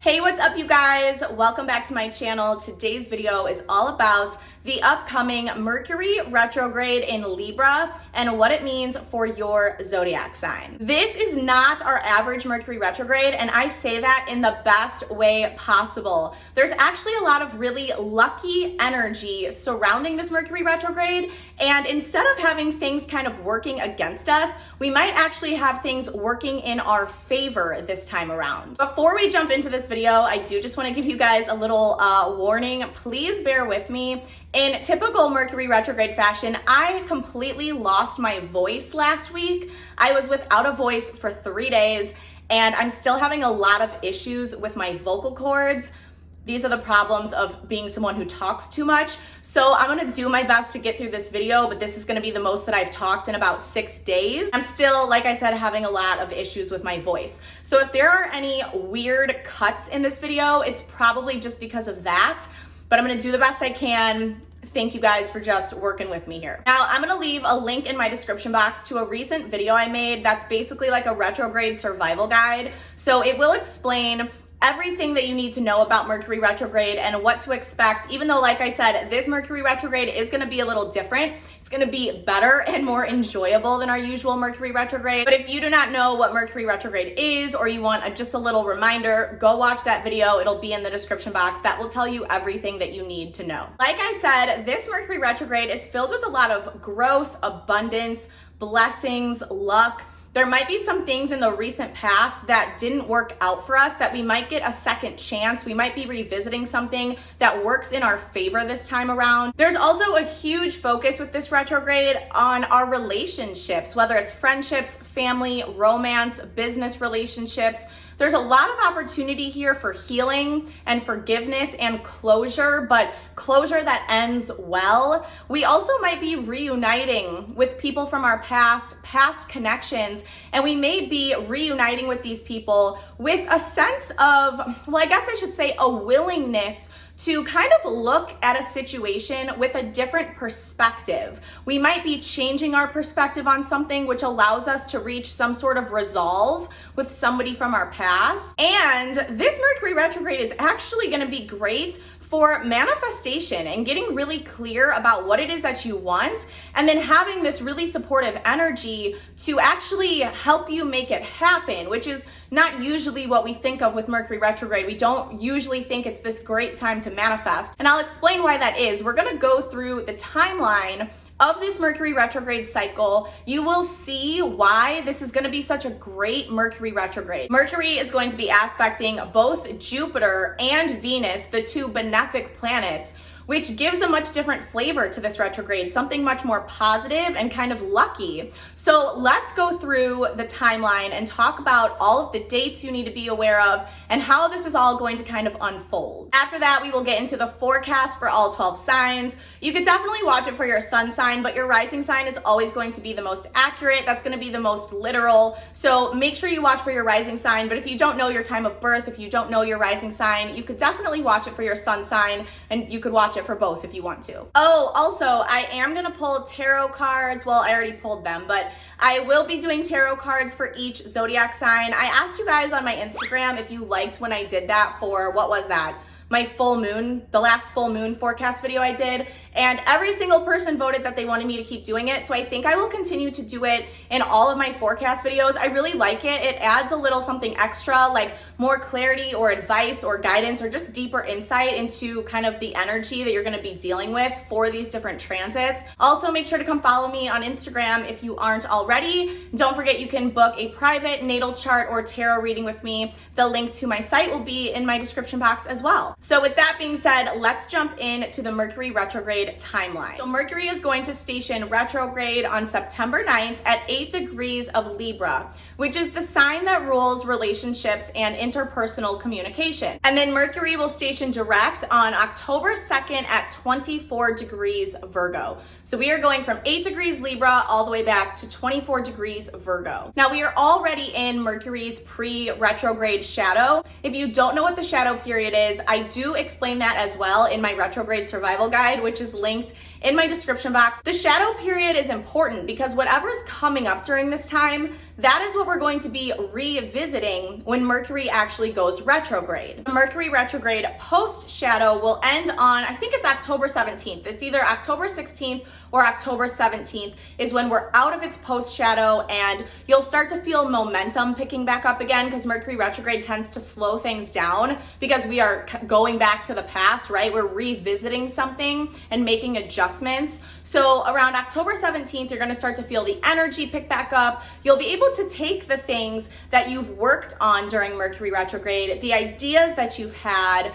Hey, what's up you guys? Welcome back to my channel. Today's video is all about the upcoming Mercury retrograde in Libra and what it means for your zodiac sign. This is not our average Mercury retrograde, and I say that in the best way possible. There's actually a lot of really lucky energy surrounding this Mercury retrograde, and instead of having things kind of working against us, we might actually have things working in our favor this time around. Before we jump into this video, I do just want to give you guys a little warning. Please bear with me. In typical Mercury retrograde fashion, I completely lost my voice last week. I was without a voice for 3 days, and I'm still having a lot of issues with my vocal cords. These are the problems of being someone who talks too much. So I'm gonna do my best to get through this video, but this is gonna be the most that I've talked in about 6 days. I'm still, like I said, having a lot of issues with my voice. So if there are any weird cuts in this video, it's probably just because of that, but I'm gonna do the best I can. Thank you guys for just working with me here. Now, I'm gonna leave a link in my description box to a recent video I made that's basically like a retrograde survival guide. So it will explain everything that you need to know about Mercury retrograde and what to expect, even though, like I said, this Mercury retrograde is gonna be a little different. It's gonna be better and more enjoyable than our usual Mercury retrograde. But if you do not know what Mercury retrograde is, or you want just a little reminder, go watch that video. It'll be in the description box. That will tell you everything that you need to know. Like I said, this Mercury retrograde is filled with a lot of growth, abundance, blessings, luck. There might be some things in the recent past that didn't work out for us that we might get a second chance. We might be revisiting something that works in our favor this time around. There's also a huge focus with this retrograde on our relationships, whether it's friendships, family, romance, business relationships. There's a lot of opportunity here for healing and forgiveness and closure, but closure that ends well. We also might be reuniting with people from our past connections, and we may be reuniting with these people with a sense of, well, I guess I should say a willingness to kind of look at a situation with a different perspective. We might be changing our perspective on something, which allows us to reach some sort of resolve with somebody from our past. And this Mercury retrograde is actually going to be great for manifestation and getting really clear about what it is that you want, and then having this really supportive energy to actually help you make it happen, which is not usually what we think of with Mercury retrograde. We don't usually think it's this great time to manifest. And I'll explain why that is. We're gonna go through the timeline of this Mercury retrograde cycle. You will see why this is going to be such a great Mercury retrograde. Mercury is going to be aspecting both Jupiter and Venus, the two benefic planets, which gives a much different flavor to this retrograde, something much more positive and kind of lucky. So let's go through the timeline and talk about all of the dates you need to be aware of and how this is all going to kind of unfold. After that, we will get into the forecast for all 12 signs. You could definitely watch it for your sun sign, but your rising sign is always going to be the most accurate. That's going to be the most literal. So make sure you watch for your rising sign. But if you don't know your time of birth, if you don't know your rising sign, you could definitely watch it for your sun sign, and you could watch it for both if you want to. Oh, also, I am going to pull tarot cards. Well, I already pulled them, but I will be doing tarot cards for each zodiac sign. I asked you guys on my Instagram if you liked when I did that for, what was that? My full moon, the last full moon forecast video I did, and every single person voted that they wanted me to keep doing it. So I think I will continue to do it in all of my forecast videos. I really like it. It adds a little something extra, like more clarity or advice or guidance or just deeper insight into kind of the energy that you're going to be dealing with for these different transits. Also, make sure to come follow me on Instagram if you aren't already. Don't forget you can book a private natal chart or tarot reading with me. The link to my site will be in my description box as well. So with that being said, let's jump into the Mercury retrograde timeline. So Mercury is going to station retrograde on September 9th at 8 degrees of Libra, which is the sign that rules relationships and interpersonal communication. And then Mercury will station direct on October 2nd at 24 degrees Virgo. So we are going from 8 degrees Libra all the way back to 24 degrees Virgo. Now we are already in Mercury's pre-retrograde shadow. If you don't know what the shadow period is, I do explain that as well in my retrograde survival guide, which is linked in my description box. The shadow period is important because whatever's coming up during this time, that is what we're going to be revisiting when Mercury actually goes retrograde. Mercury retrograde post shadow will end on, I think it's October 17th. It's either October 16th or October 17th is when we're out of its post shadow, and you'll start to feel momentum picking back up again, because Mercury retrograde tends to slow things down because we are going back to the past, right? We're revisiting something and making adjustments. So around October 17th, you're going to start to feel the energy pick back up. You'll be able to take the things that you've worked on during Mercury retrograde, the ideas that you've had,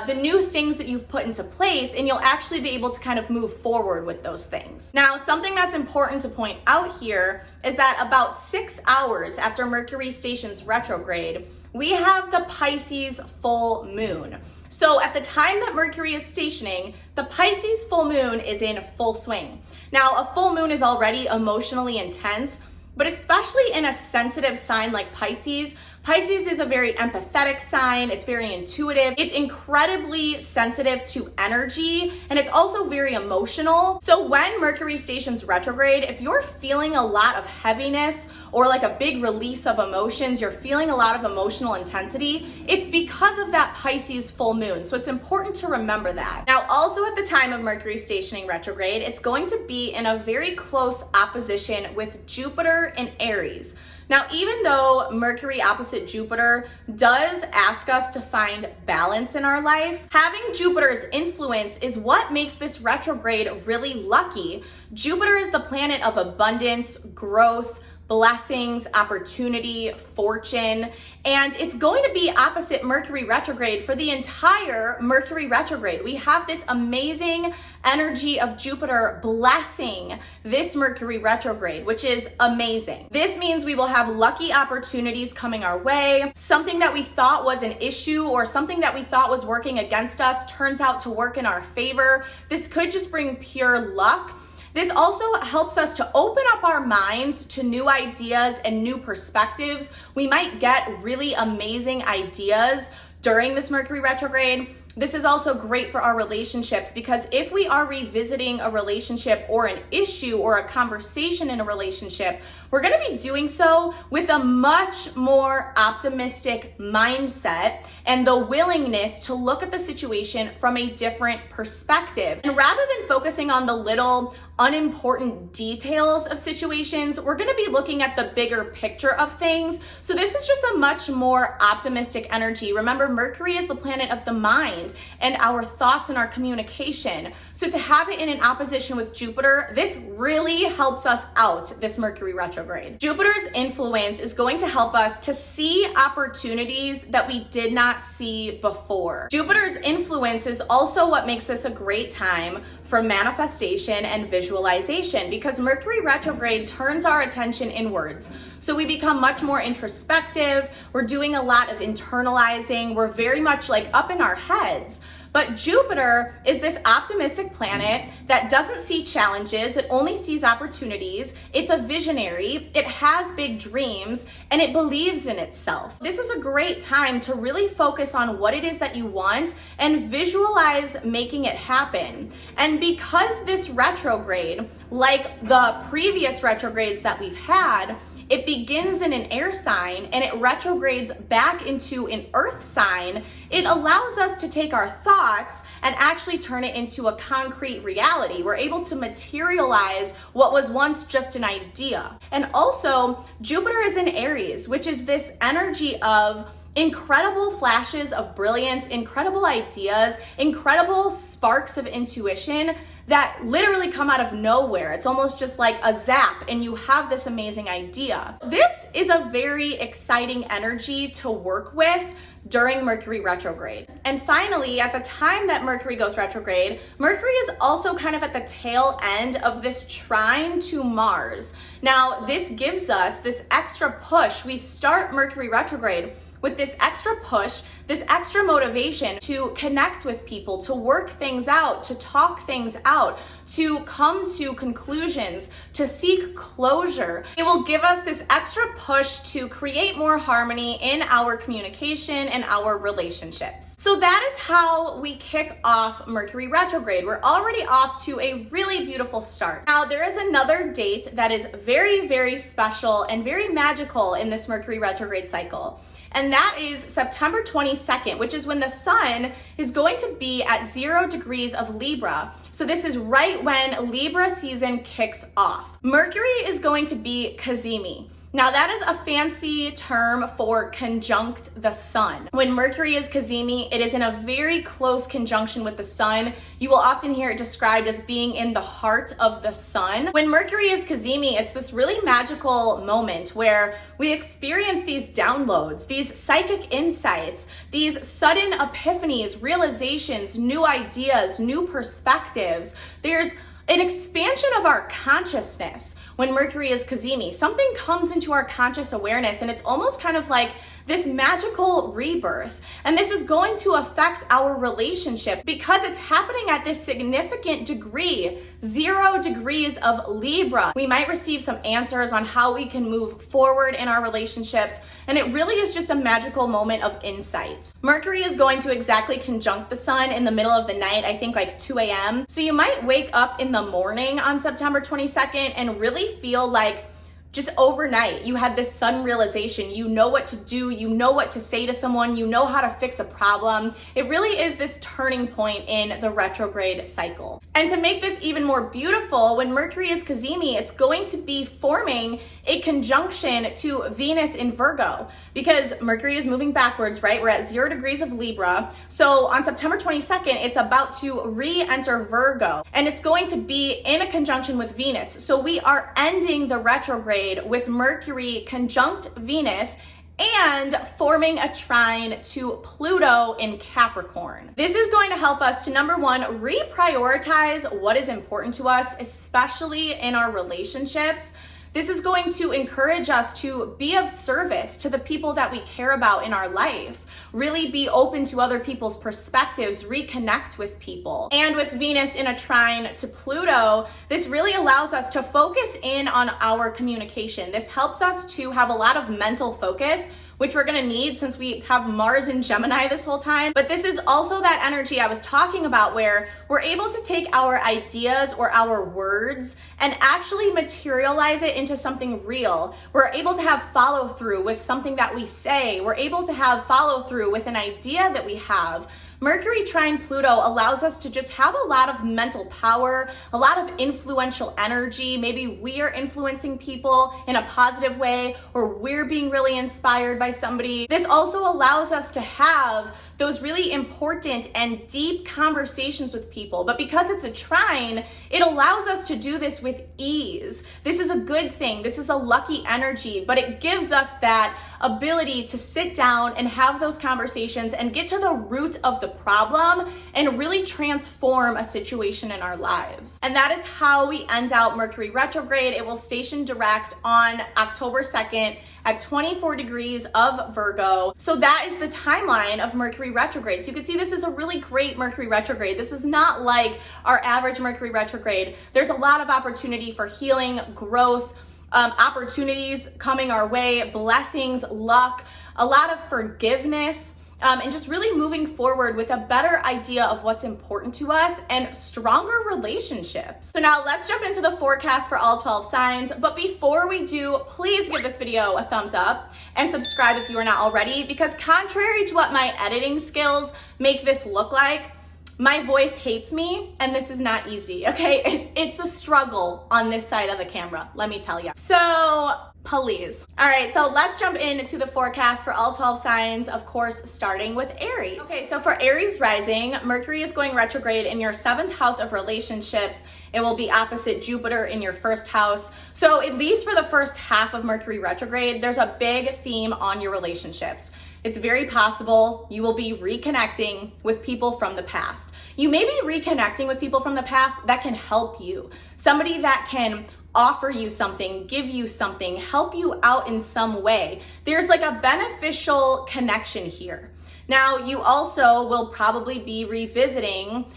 the new things that you've put into place, and you'll actually be able to kind of move forward with those things. Now, something that's important to point out here is that about 6 hours after Mercury stations retrograde, we have the Pisces full moon. So at the time that Mercury is stationing, the Pisces full moon is in full swing. Now, a full moon is already emotionally intense, but especially in a sensitive sign like Pisces, Pisces is a very empathetic sign. It's very intuitive. It's incredibly sensitive to energy, and it's also very emotional. So when Mercury stations retrograde, if you're feeling a lot of heaviness or like a big release of emotions, you're feeling a lot of emotional intensity, it's because of that Pisces full moon. So it's important to remember that. Now, also at the time of Mercury stationing retrograde, it's going to be in a very close opposition with Jupiter in Aries. Now, even though Mercury opposite Jupiter does ask us to find balance in our life, having Jupiter's influence is what makes this retrograde really lucky. Jupiter is the planet of abundance, growth, blessings, opportunity, fortune, and it's going to be opposite Mercury retrograde for the entire Mercury retrograde. We have this amazing energy of Jupiter blessing this Mercury retrograde, which is amazing. This means we will have lucky opportunities coming our way. Something that we thought was an issue or something that we thought was working against us turns out to work in our favor. This could just bring pure luck. This also helps us to open up our minds to new ideas and new perspectives. We might get really amazing ideas during this Mercury retrograde. This is also great for our relationships, because if we are revisiting a relationship or an issue or a conversation in a relationship, we're going to be doing so with a much more optimistic mindset and the willingness to look at the situation from a different perspective. And rather than focusing on the little unimportant details of situations, we're going to be looking at the bigger picture of things. So this is just a much more optimistic energy. Remember, Mercury is the planet of the mind and our thoughts and our communication. So to have it in an opposition with Jupiter, this really helps us out this Mercury retrograde. Jupiter's influence is going to help us to see opportunities that we did not see before. Jupiter's influence is also what makes this a great time for manifestation and visualization, because Mercury retrograde turns our attention inwards. So we become much more introspective. We're doing a lot of internalizing. We're very much like up in our heads. But Jupiter is this optimistic planet that doesn't see challenges, it only sees opportunities. It's a visionary, it has big dreams, and it believes in itself. This is a great time to really focus on what it is that you want and visualize making it happen. And because this retrograde, like the previous retrogrades that we've had, it begins in an air sign and it retrogrades back into an earth sign, it allows us to take our thoughts and actually turn it into a concrete reality. We're able to materialize what was once just an idea. And also, Jupiter is in Aries, which is this energy of incredible flashes of brilliance, incredible ideas, incredible sparks of intuition that literally come out of nowhere. It's almost just like a zap and you have this amazing idea. This is a very exciting energy to work with during Mercury retrograde. And finally, at the time that Mercury goes retrograde, Mercury is also kind of at the tail end of this trine to Mars. Now, this gives us this extra push. We start Mercury retrograde with this extra push, this extra motivation to connect with people, to work things out, to talk things out, to come to conclusions, to seek closure. It will give us this extra push to create more harmony in our communication and our relationships. So that is how we kick off Mercury retrograde. We're already off to a really beautiful start. Now, there is another date that is very, very special and very magical in this Mercury retrograde cycle. And that is September 22nd, which is when the sun is going to be at 0 degrees of Libra. So this is right when Libra season kicks off. Mercury is going to be cazimi. Now that is a fancy term for conjunct the sun. When Mercury is cazimi, it is in a very close conjunction with the sun. You will often hear it described as being in the heart of the sun. When Mercury is cazimi, it's this really magical moment where we experience these downloads, these psychic insights, these sudden epiphanies, realizations, new ideas, new perspectives. There's an expansion of our consciousness. When Mercury is cazimi, something comes into our conscious awareness, and it's almost kind of like this magical rebirth. And this is going to affect our relationships because it's happening at this significant degree, 0 degrees of Libra. We might receive some answers on how we can move forward in our relationships, and it really is just a magical moment of insight. Mercury is going to exactly conjunct the sun in the middle of the night, I think like 2 a.m. So you might wake up in the morning on September 22nd and really feel like just overnight you had this sudden realization. You know what to do, you know what to say to someone, you know how to fix a problem. It really is this turning point in the retrograde cycle. And to make this even more beautiful, when Mercury is cazimi, it's going to be forming a conjunction to Venus in Virgo, because Mercury is moving backwards, right? We're at 0 degrees of Libra. So on September 22nd, it's about to re-enter Virgo, and it's going to be in a conjunction with Venus. So we are ending the retrograde with Mercury conjunct Venus and forming a trine to Pluto in Capricorn. This is going to help us to, number one, reprioritize what is important to us, especially in our relationships. This is going to encourage us to be of service to the people that we care about in our life, really be open to other people's perspectives, reconnect with people. And with Venus in a trine to Pluto, this really allows us to focus in on our communication. This helps us to have a lot of mental focus, which we're gonna need since we have Mars in Gemini this whole time. But this is also that energy I was talking about where we're able to take our ideas or our words and actually materialize it into something real. We're able to have follow through with something that we say. We're able to have follow through with an idea that we have. Mercury trine Pluto allows us to just have a lot of mental power, a lot of influential energy. Maybe we are influencing people in a positive way, or we're being really inspired by somebody. This also allows us to have those really important and deep conversations with people. But because it's a trine, it allows us to do this with ease. This is a good thing. This is a lucky energy, but it gives us that ability to sit down and have those conversations and get to the root of the problem and really transform a situation in our lives. And that is how we end out Mercury retrograde. It will station direct on October 2nd at 24 degrees of Virgo. So that is the timeline of Mercury retrograde. So you can see this is a really great Mercury retrograde. This is not like our average Mercury retrograde. There's a lot of opportunity for healing, growth, opportunities coming our way, blessings, luck, a lot of forgiveness, and just really moving forward with a better idea of what's important to us and stronger relationships. So now let's jump into the forecast for all 12 signs. But before we do, please give this video a thumbs up and subscribe if you are not already, because contrary to what my editing skills make this look like, my voice hates me, and this is not easy, okay? It's a struggle on this side of the camera, let me tell you. So please. All right, so let's jump into the forecast for all 12 signs, of course, starting with Aries. Okay, so for Aries rising, Mercury is going retrograde in your 7th house of relationships. It will be opposite Jupiter in your 1st house. So at least for the first half of Mercury retrograde, there's a big theme on your relationships. It's very possible you will be reconnecting with people from the past. You may be reconnecting with people from the past that can help you. Somebody that can offer you something, give you something, help you out in some way. There's like a beneficial connection here. Now, you also will probably be revisiting,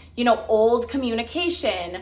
old communication,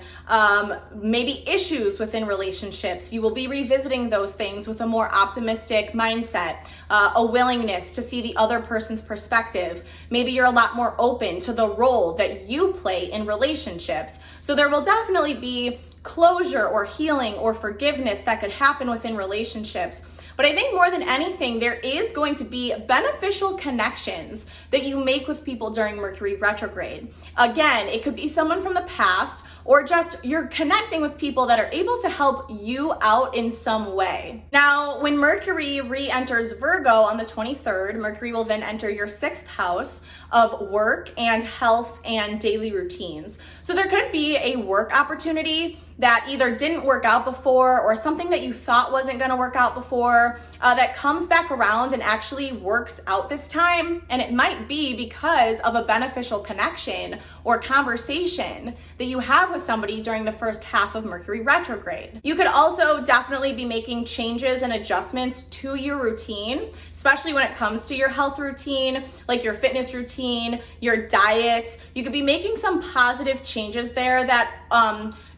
maybe issues within relationships. You will be revisiting those things with a more optimistic mindset, a willingness to see the other person's perspective. Maybe you're a lot more open to the role that you play in relationships. So there will definitely be closure or healing or forgiveness that could happen within relationships. But I think more than anything, there is going to be beneficial connections that you make with people during Mercury retrograde. Again, it could be someone from the past, or just you're connecting with people that are able to help you out in some way. Now, when Mercury re-enters Virgo on the 23rd, Mercury will then enter your 6th house of work and health and daily routines. So there could be a work opportunity that either didn't work out before, or something that you thought wasn't going to work out before, that comes back around and actually works out this time. And it might be because of a beneficial connection or conversation that you have with somebody during the first half of Mercury retrograde. You could also definitely be making changes and adjustments to your routine, especially when it comes to your health routine, like your fitness routine, your diet. You could be making some positive changes there that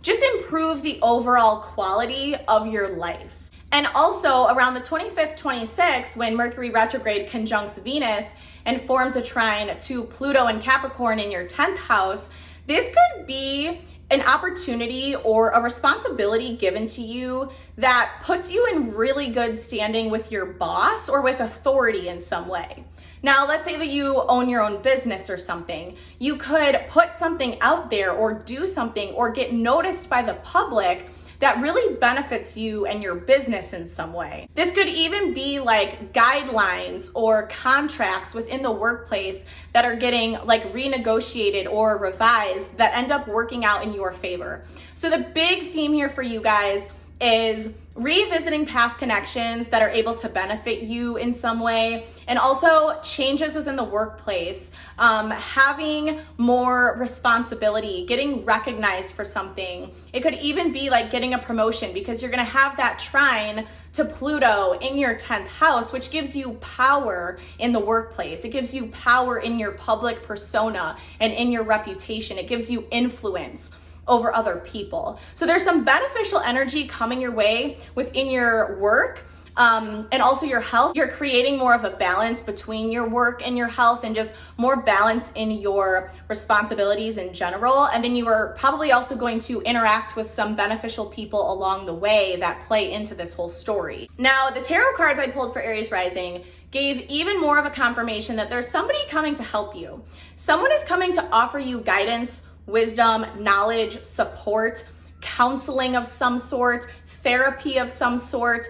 just improve the overall quality of your life. And also around the 25th, 26th, when Mercury retrograde conjuncts Venus and forms a trine to Pluto and Capricorn in your 10th house, this could be an opportunity or a responsibility given to you that puts you in really good standing with your boss or with authority in some way. Now, let's say that you own your own business or something. You could put something out there or do something or get noticed by the public that really benefits you and your business in some way. This could even be like guidelines or contracts within the workplace that are getting like renegotiated or revised that end up working out in your favor. So the big theme here for you guys is revisiting past connections that are able to benefit you in some way, and also changes within the workplace, having more responsibility, getting recognized for something. It could even be like getting a promotion because you're going to have that trine to Pluto in your 10th house, which gives you power in the workplace. It gives you power in your public persona and in your reputation. It gives you influence over other people. So there's some beneficial energy coming your way within your work, and also your health. You're creating more of a balance between your work and your health, and just more balance in your responsibilities in general. And then you are probably also going to interact with some beneficial people along the way that play into this whole story. Now, the tarot cards I pulled for Aries rising gave even more of a confirmation that there's somebody coming to help you. Someone is coming to offer you guidance, wisdom, knowledge, support, counseling of some sort, therapy of some sort,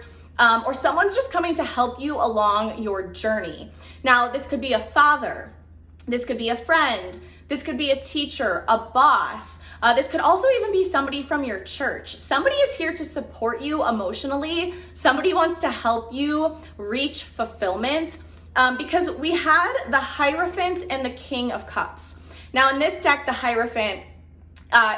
or someone's just coming to help you along your journey. Now, this could be a father, this could be a friend, this could be a teacher, a boss. This could also even be somebody from your church. Somebody is here to support you emotionally. Somebody wants to help you reach fulfillment, because we had the Hierophant and the King of Cups. Now in this deck, the Hierophant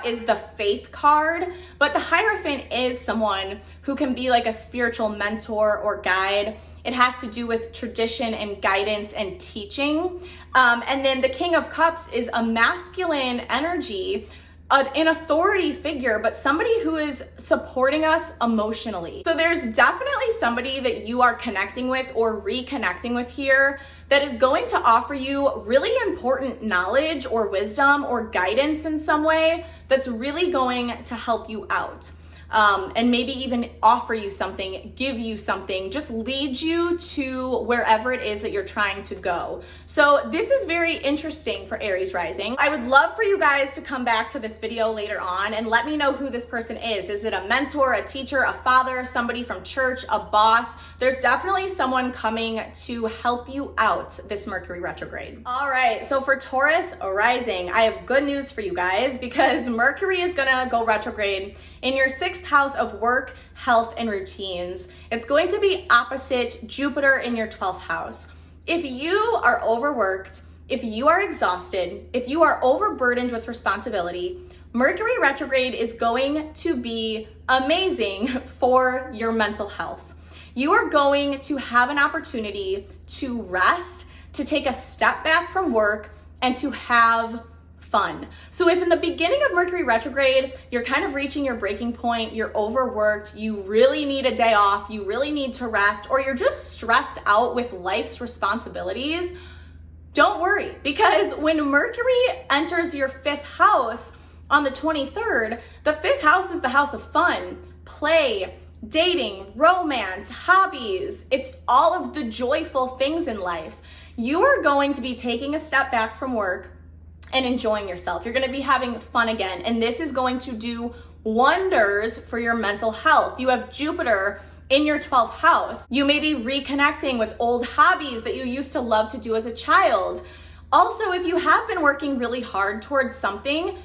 is the faith card, but the Hierophant is someone who can be like a spiritual mentor or guide. It has to do with tradition and guidance and teaching. And then the King of Cups is a masculine energy, an authority figure, but somebody who is supporting us emotionally. So there's definitely somebody that you are connecting with or reconnecting with here that is going to offer you really important knowledge or wisdom or guidance in some way that's really going to help you out. And maybe even offer you something, give you something, just lead you to wherever it is that you're trying to go. So this is very interesting for Aries rising. I would love for you guys to come back to this video later on and let me know who this person is. Is it a mentor, a teacher, a father, somebody from church, a boss? There's definitely someone coming to help you out this Mercury retrograde. All right, so for Taurus rising, I have good news for you guys because Mercury is gonna go retrograde in your 6th house of work, health, and routines. It's going to be opposite Jupiter in your 12th house. If you are overworked, if you are exhausted, if you are overburdened with responsibility, Mercury retrograde is going to be amazing for your mental health. You are going to have an opportunity to rest, to take a step back from work, and to have fun. So if in the beginning of Mercury retrograde, you're kind of reaching your breaking point, you're overworked, you really need a day off, you really need to rest, or you're just stressed out with life's responsibilities, don't worry, because when Mercury enters your fifth house on the 23rd, the fifth house is the house of fun, play, dating, romance, hobbies. It's all of the joyful things in life. You are going to be taking a step back from work and enjoying yourself. You're going to be having fun again. And this is going to do wonders for your mental health. You have Jupiter in your 12th house. You may be reconnecting with old hobbies that you used to love to do as a child. Also, if you have been working really hard towards something,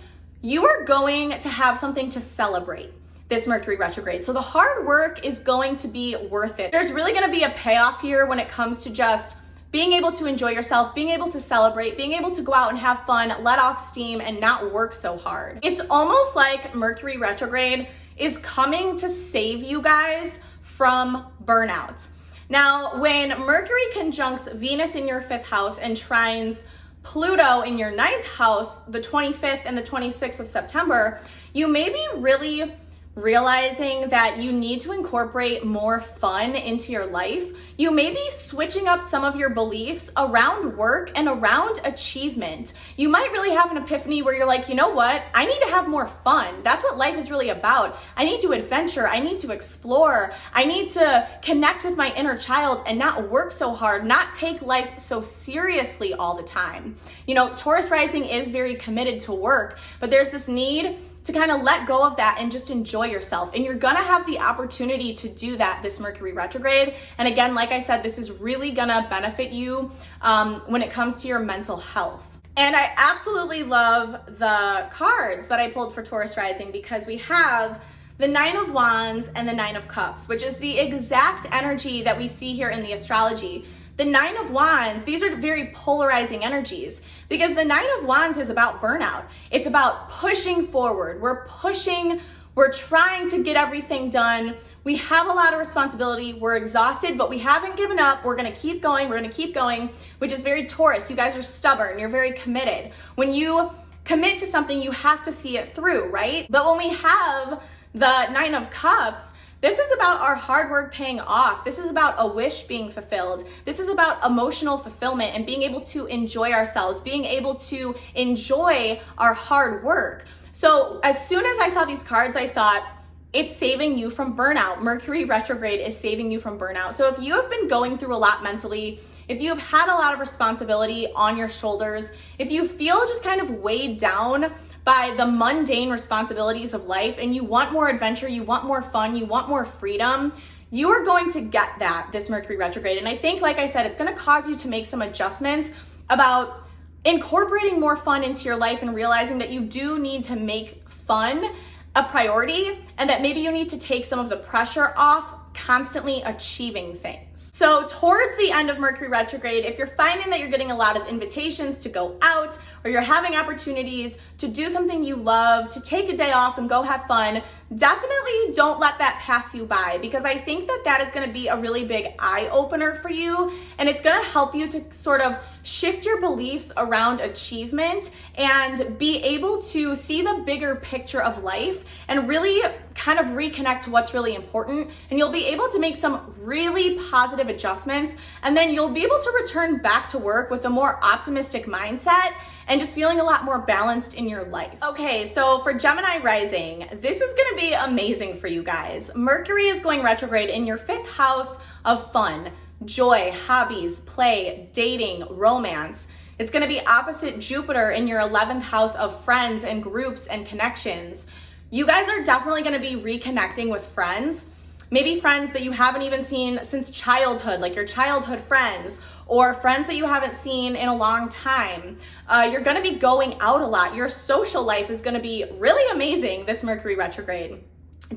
you are going to have something to celebrate this Mercury retrograde. So the hard work is going to be worth it. There's really going to be a payoff here when it comes to just being able to enjoy yourself, being able to celebrate, being able to go out and have fun, let off steam, and not work so hard. It's almost like Mercury retrograde is coming to save you guys from burnout. Now, when Mercury conjuncts Venus in your fifth house and trines Pluto in your ninth house, the 25th and the 26th of September, you may be really realizing that you need to incorporate more fun into your life. You may be switching up some of your beliefs around work and around achievement. You might really have an epiphany where you're like, you know what? I need to have more fun. That's what life is really about. I need to adventure. I need to explore. I need to connect with my inner child and not work so hard, not take life so seriously all the time. You know, Taurus rising is very committed to work, but there's this need to kind of let go of that and just enjoy yourself. And you're gonna have the opportunity to do that this Mercury retrograde. And again, like I said, this is really gonna benefit you when it comes to your mental health. And I absolutely love the cards that I pulled for Taurus rising because we have the Nine of Wands and the Nine of Cups, which is the exact energy that we see here in the astrology. The Nine of Wands, these are very polarizing energies because the Nine of Wands is about burnout. It's about pushing forward. We're trying to get everything done. We have a lot of responsibility. We're exhausted, but we haven't given up. We're gonna keep going, which is very Taurus. You guys are stubborn, you're very committed. When you commit to something, you have to see it through, right? But when we have the Nine of Cups, this is about our hard work paying off. This is about a wish being fulfilled. This is about emotional fulfillment and being able to enjoy ourselves, being able to enjoy our hard work. So as soon as I saw these cards, I thought, it's saving you from burnout. Mercury retrograde is saving you from burnout. So if you have been going through a lot mentally, if you have had a lot of responsibility on your shoulders, if you feel just kind of weighed down by the mundane responsibilities of life and you want more adventure, you want more fun, you want more freedom, you are going to get that this Mercury retrograde. And I think, like I said, it's going to cause you to make some adjustments about incorporating more fun into your life and realizing that you do need to make fun a priority and that maybe you need to take some of the pressure off constantly achieving things. So towards the end of Mercury retrograde, if you're finding that you're getting a lot of invitations to go out or you're having opportunities to do something you love, to take a day off and go have fun, definitely don't let that pass you by because I think that that is going to be a really big eye opener for you and it's going to help you to sort of shift your beliefs around achievement and be able to see the bigger picture of life and really kind of reconnect to what's really important. And you'll be able to make some really positive adjustments and then you'll be able to return back to work with a more optimistic mindset and just feeling a lot more balanced in your life. Okay, so for Gemini rising, this is gonna be amazing for you guys. Mercury is going retrograde in your fifth house of fun, joy, hobbies, play, dating, romance. It's gonna be opposite Jupiter in your 11th house of friends and groups and connections. You guys are definitely gonna be reconnecting with friends, maybe friends that you haven't even seen since childhood, like your childhood friends, or friends that you haven't seen in a long time. You're gonna be going out a lot. Your social life is gonna be really amazing this Mercury retrograde.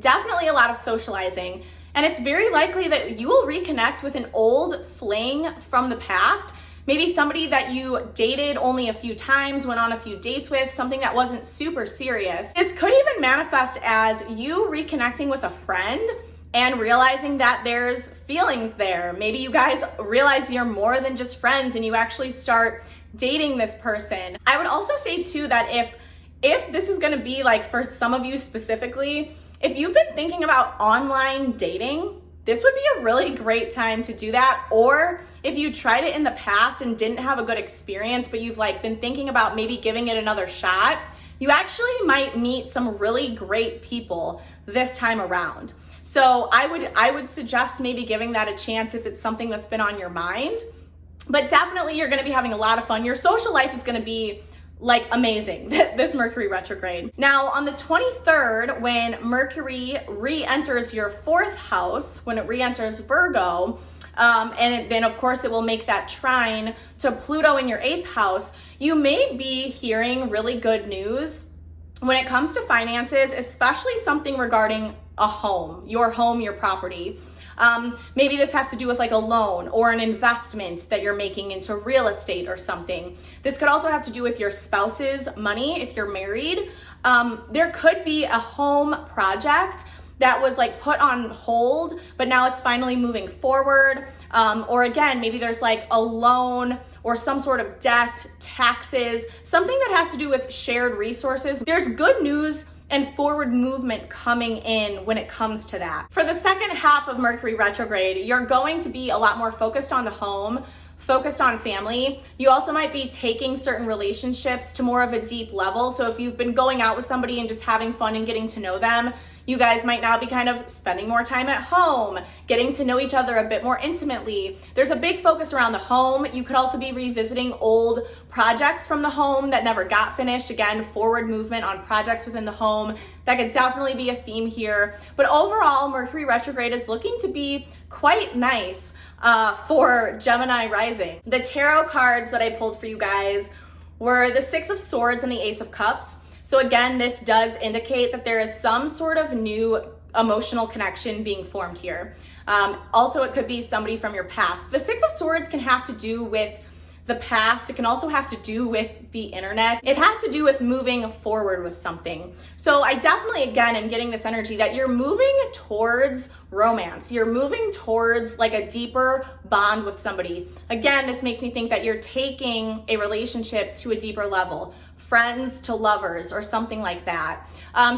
Definitely a lot of socializing. And it's very likely that you will reconnect with an old fling from the past maybe somebody that you dated only a few times, went on a few dates with, something that wasn't super serious. This could even manifest as you reconnecting with a friend and realizing that there's feelings there. Maybe you guys realize you're more than just friends and you actually start dating this person. I would also say too that if this is gonna be like for some of you specifically, if you've been thinking about online dating, this would be a really great time to do that. Or if you tried it in the past and didn't have a good experience, but you've like been thinking about maybe giving it another shot, you actually might meet some really great people this time around. So I would suggest maybe giving that a chance if it's something that's been on your mind. But definitely you're gonna be having a lot of fun. Your social life is gonna be like amazing, this Mercury retrograde. Now on the 23rd, when Mercury re-enters your 4th house, when it re-enters Virgo, and then of course it will make that trine to Pluto in your 8th house, you may be hearing really good news when it comes to finances, especially something regarding a home, your property. Maybe this has to do with like a loan or an investment that you're making into real estate or something. This could also have to do with your spouse's money if you're married. There could be a home project that was like put on hold, but now it's finally moving forward. Or again, maybe there's like a loan or some sort of debt, taxes, something that has to do with shared resources. There's good news and forward movement coming in when it comes to that. For the second half of Mercury retrograde, you're going to be a lot more focused on the home, focused on family. You also might be taking certain relationships to more of a deep level. So if you've been going out with somebody and just having fun and getting to know them, you guys might now be kind of spending more time at home, getting to know each other a bit more intimately. There's a big focus around the home. You could also be revisiting old projects from the home that never got finished. Again, forward movement on projects within the home. That could definitely be a theme here. But overall, Mercury retrograde is looking to be quite nice for Gemini rising. The tarot cards that I pulled for you guys were the 6 of Swords and the Ace of Cups. So again, this does indicate that there is some sort of new emotional connection being formed here. Also, it could be somebody from your past. The 6 of Swords can have to do with the past. It can also have to do with the internet. It has to do with moving forward with something. So I definitely, again, am getting this energy that you're moving towards romance. You're moving towards like a deeper bond with somebody. Again, this makes me think that you're taking a relationship to a deeper level. Friends to lovers or something like that.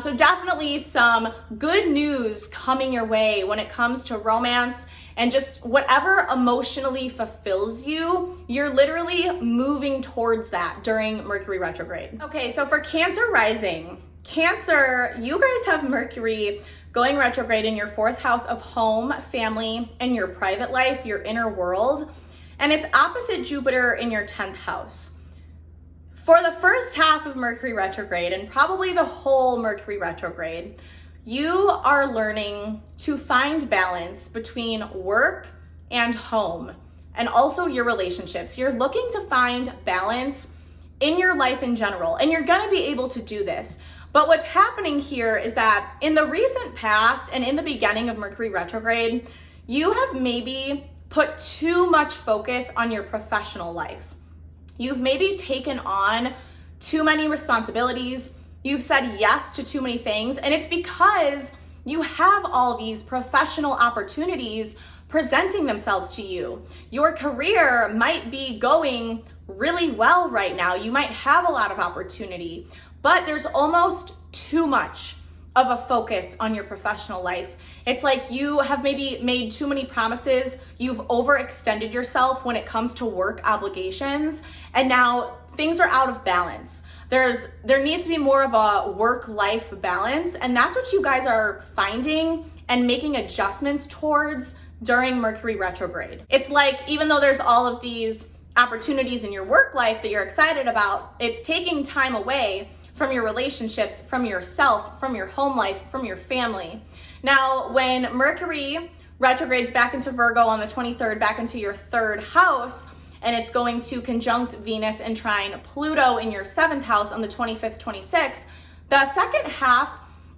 So definitely some good news coming your way when it comes to romance and just whatever emotionally fulfills you, you're literally moving towards that during Mercury retrograde. Okay, so for Cancer rising, Cancer, you guys have Mercury going retrograde in your 4th house of home, family, and your private life, your inner world, and it's opposite Jupiter in your 10th house. For the first half of Mercury retrograde, and probably the whole Mercury retrograde, you are learning to find balance between work and home, and also your relationships. You're looking to find balance in your life in general, and you're gonna be able to do this. But what's happening here is that in the recent past and in the beginning of Mercury retrograde, you have maybe put too much focus on your professional life. You've maybe taken on too many responsibilities. You've said yes to too many things. And it's because you have all these professional opportunities presenting themselves to you. Your career might be going really well right now. You might have a lot of opportunity, but there's almost too much of a focus on your professional life. It's like you have maybe made too many promises. You've overextended yourself when it comes to work obligations, and now things are out of balance. There needs to be more of a work-life balance, and that's what you guys are finding and making adjustments towards during Mercury retrograde. It's like, even though there's all of these opportunities in your work life that you're excited about, it's taking time away from your relationships, from yourself, from your home life, from your family. Now, when Mercury retrogrades back into Virgo on the 23rd, back into your 3rd house, and it's going to conjunct Venus and trine Pluto in your 7th house on the 25th, 26th, the second half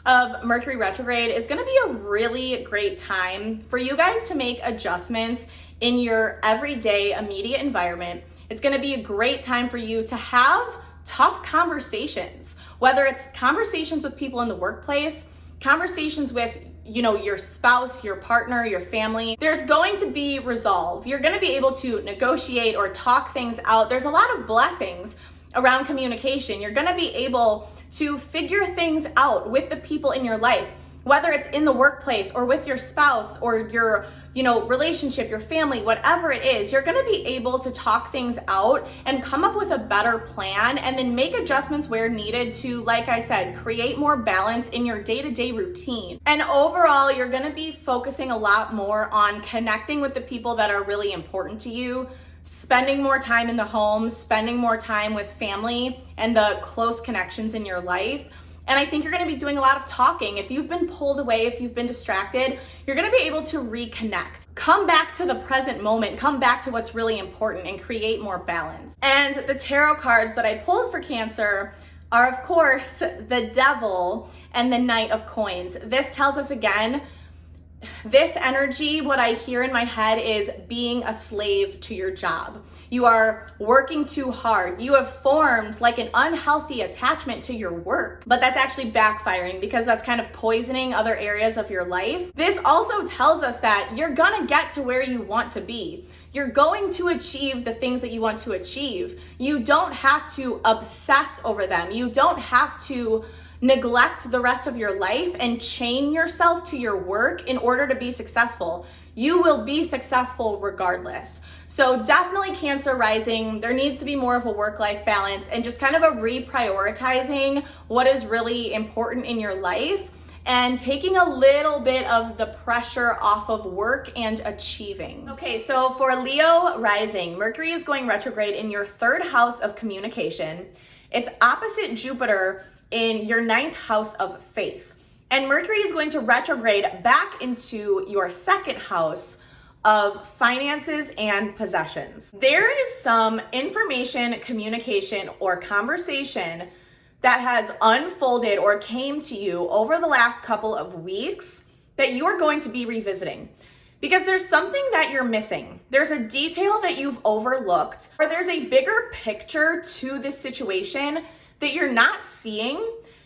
of Mercury retrograde is going to be a really great time for you guys to make adjustments in your everyday immediate environment. It's going to be a great time for you to have tough conversations, whether it's conversations with people in the workplace, conversations with your spouse, your partner, your family. There's going to be resolve. You're going to be able to negotiate or talk things out. There's a lot of blessings around communication. You're going to be able to figure things out with the people in your life, whether it's in the workplace or with your spouse or your relationship, your family, whatever it is. You're going to be able to talk things out and come up with a better plan and then make adjustments where needed to, like I said, create more balance in your day-to-day routine. And overall, you're going to be focusing a lot more on connecting with the people that are really important to you, spending more time in the home, spending more time with family and the close connections in your life. And I think you're going to be doing a lot of talking. If you've been pulled away, if you've been distracted, you're going to be able to reconnect. Come back to the present moment, come back to what's really important and create more balance. And the tarot cards that I pulled for Cancer are, of course, the Devil and the Knight of Coins. This tells us again, this energy, what I hear in my head is being a slave to your job. You are working too hard. You have formed like an unhealthy attachment to your work, but that's actually backfiring because that's kind of poisoning other areas of your life. This also tells us that you're gonna get to where you want to be. You're going to achieve the things that you want to achieve. You don't have to obsess over them. You don't have to neglect the rest of your life and chain yourself to your work in order to be successful. You will be successful regardless. So definitely Cancer rising, there needs to be more of a work-life balance and just kind of a reprioritizing what is really important in your life and taking a little bit of the pressure off of work and achieving. Okay, so for Leo rising, Mercury is going retrograde in your third house of communication. It's opposite Jupiter in your ninth house of faith. And Mercury is going to retrograde back into your second house of finances and possessions. There is some information, communication, or conversation that has unfolded or came to you over the last couple of weeks that you are going to be revisiting. Because there's something that you're missing. There's a detail that you've overlooked, or there's a bigger picture to this situation that you're not seeing.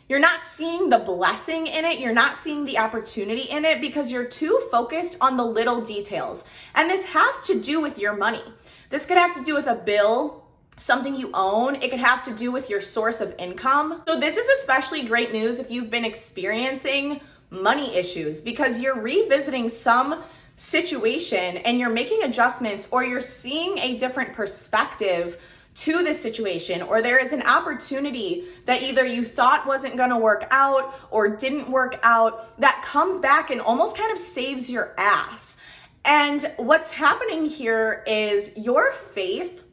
You're not seeing the blessing in it. You're not seeing the opportunity in it because you're too focused on the little details. And this has to do with your money. This could have to do with a bill, something you own. It could have to do with your source of income. So this is especially great news if you've been experiencing money issues because you're revisiting some situation and you're making adjustments or you're seeing a different perspective to this situation, or there is an opportunity that either you thought wasn't going to work out or didn't work out that comes back and almost kind of saves your ass. And what's happening here is your faith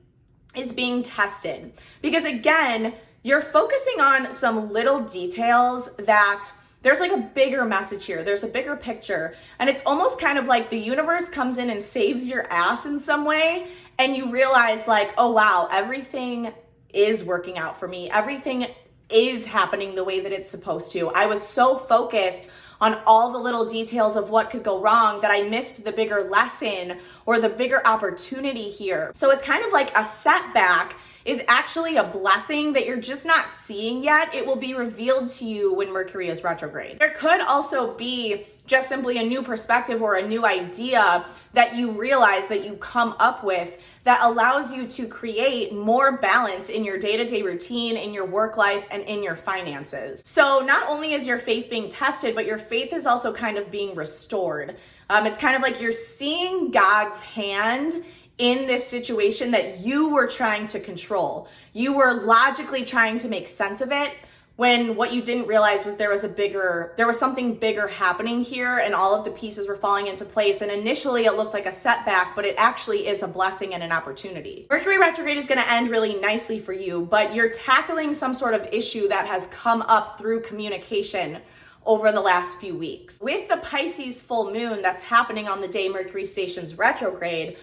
is being tested because again, you're focusing on some little details that there's like a bigger message here. There's a bigger picture. And it's almost kind of like the universe comes in and saves your ass in some way. And you realize like, oh wow, everything is working out for me. Everything is happening the way that it's supposed to. I was so focused on all the little details of what could go wrong that I missed the bigger lesson or the bigger opportunity here. So it's kind of like a setback is actually a blessing that you're just not seeing yet. It will be revealed to you when Mercury is retrograde. There could also be just simply a new perspective or a new idea that you realize that you come up with that allows you to create more balance in your day-to-day routine, in your work life, and in your finances. So not only is your faith being tested, but your faith is also kind of being restored. It's kind of like you're seeing God's hand in this situation that you were trying to control. You were logically trying to make sense of it when what you didn't realize was there was something bigger happening here and all of the pieces were falling into place. And initially it looked like a setback, but it actually is a blessing and an opportunity. Mercury retrograde is going to end really nicely for you, but you're tackling some sort of issue that has come up through communication over the last few weeks. With the Pisces full moon that's happening on the day Mercury stations retrograde,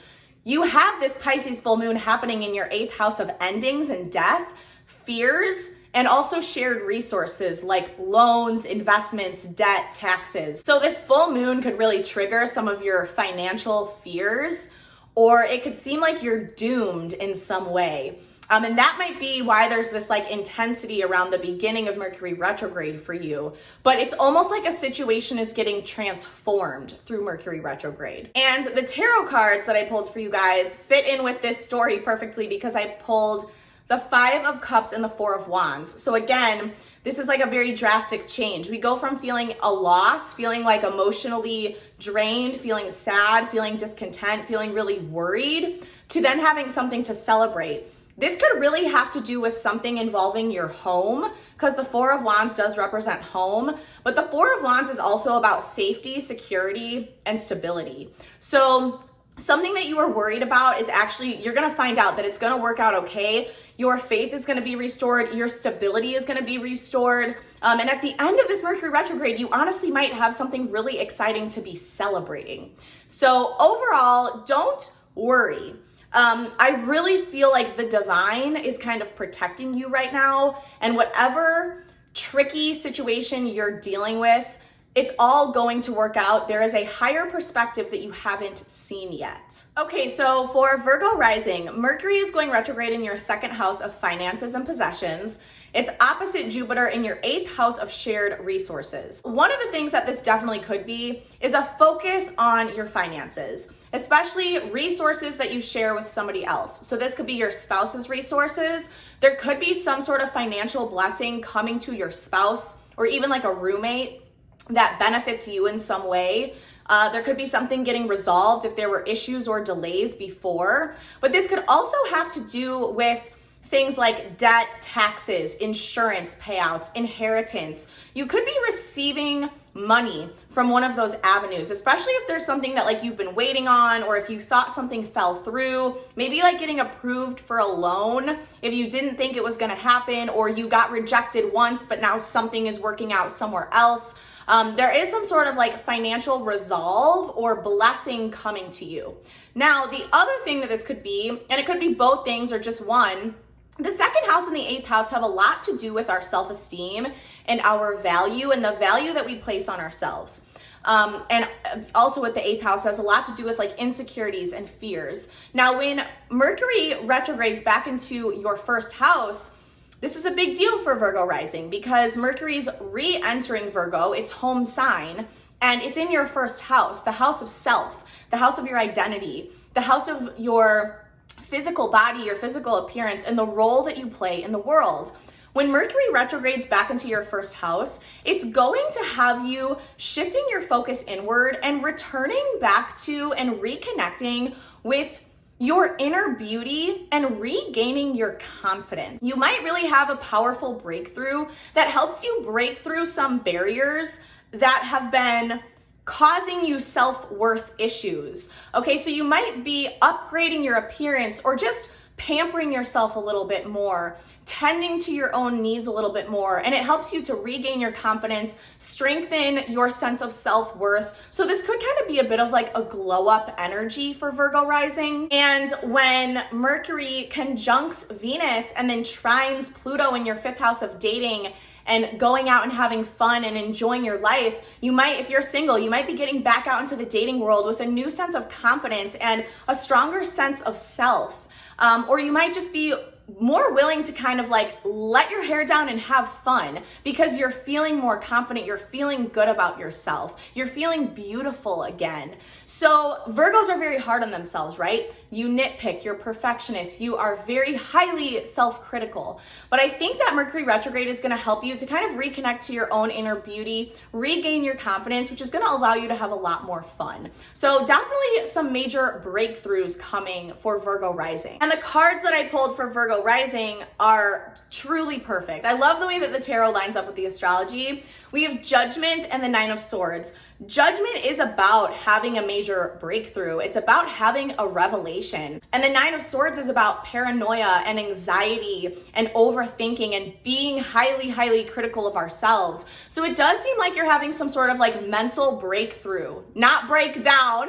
you have this Pisces full moon happening in your 8th house of endings and death, fears, and also shared resources like loans, investments, debt, taxes. So this full moon could really trigger some of your financial fears or it could seem like you're doomed in some way. And that might be why there's this like intensity around the beginning of Mercury retrograde for you. But it's almost like a situation is getting transformed through Mercury retrograde. And the tarot cards that I pulled for you guys fit in with this story perfectly because I pulled the 5 of Cups and the 4 of Wands. So again, this is like a very drastic change. We go from feeling a loss, feeling like emotionally drained, feeling sad, feeling discontent, feeling really worried, to then having something to celebrate. This could really have to do with something involving your home, because the 4 of Wands does represent home, but the 4 of Wands is also about safety, security, and stability. So something that you were worried about is actually, you're gonna find out that it's gonna work out okay. Your faith is gonna be restored, your stability is gonna be restored. And at the end of this Mercury retrograde, you honestly might have something really exciting to be celebrating. So overall, don't worry. I really feel like the divine is kind of protecting you right now, and whatever tricky situation you're dealing with, it's all going to work out. There is a higher perspective that you haven't seen yet. Okay, so for Virgo rising, Mercury is going retrograde in your second house of finances and possessions. It's opposite Jupiter in your 8th house of shared resources. One of the things that this definitely could be is a focus on your finances, especially resources that you share with somebody else. So this could be your spouse's resources. There could be some sort of financial blessing coming to your spouse, or even like a roommate that benefits you in some way. There could be something getting resolved if there were issues or delays before, but this could also have to do with things like debt, taxes, insurance payouts, inheritance. You could be receiving money from one of those avenues, especially if there's something that like you've been waiting on, or if you thought something fell through, maybe like getting approved for a loan if you didn't think it was gonna happen, or you got rejected once, but now something is working out somewhere else. There is some sort of like financial resolve or blessing coming to you. Now, the other thing that this could be, and it could be both things or just one, the second house and the 8th house have a lot to do with our self-esteem and our value and the value that we place on ourselves. And also with the 8th house has a lot to do with like insecurities and fears. Now, when Mercury retrogrades back into your first house, this is a big deal for Virgo rising because Mercury's re-entering Virgo, its home sign, and it's in your first house, the house of self, the house of your identity, the house of your physical body, your physical appearance, and the role that you play in the world. When Mercury retrogrades back into your first house, it's going to have you shifting your focus inward and returning back to and reconnecting with your inner beauty and regaining your confidence. You might really have a powerful breakthrough that helps you break through some barriers that have been causing you self-worth issues. Okay, so you might be upgrading your appearance or just pampering yourself a little bit more, tending to your own needs a little bit more, and it helps you to regain your confidence, strengthen your sense of self-worth. So this could kind of be a bit of like a glow up energy for Virgo rising. And when Mercury conjuncts Venus and then trines Pluto in your 5th house of dating and going out and having fun and enjoying your life, you might, if you're single, you might be getting back out into the dating world with a new sense of confidence and a stronger sense of self. Or you might just be more willing to kind of like let your hair down and have fun because you're feeling more confident, you're feeling good about yourself, you're feeling beautiful again. So Virgos are very hard on themselves, right? You nitpick, you're perfectionist, you are very highly self-critical. But I think that Mercury retrograde is going to help you to kind of reconnect to your own inner beauty, regain your confidence, which is going to allow you to have a lot more fun. So definitely some major breakthroughs coming for Virgo rising. And the cards that I pulled for Virgo rising are truly perfect. I love the way that the tarot lines up with the astrology. We have Judgment and the 9 of Swords. Judgment is about having a major breakthrough. It's about having a revelation. And the 9 of Swords is about paranoia and anxiety and overthinking and being highly, highly critical of ourselves. So it does seem like you're having some sort of like mental breakthrough, not breakdown,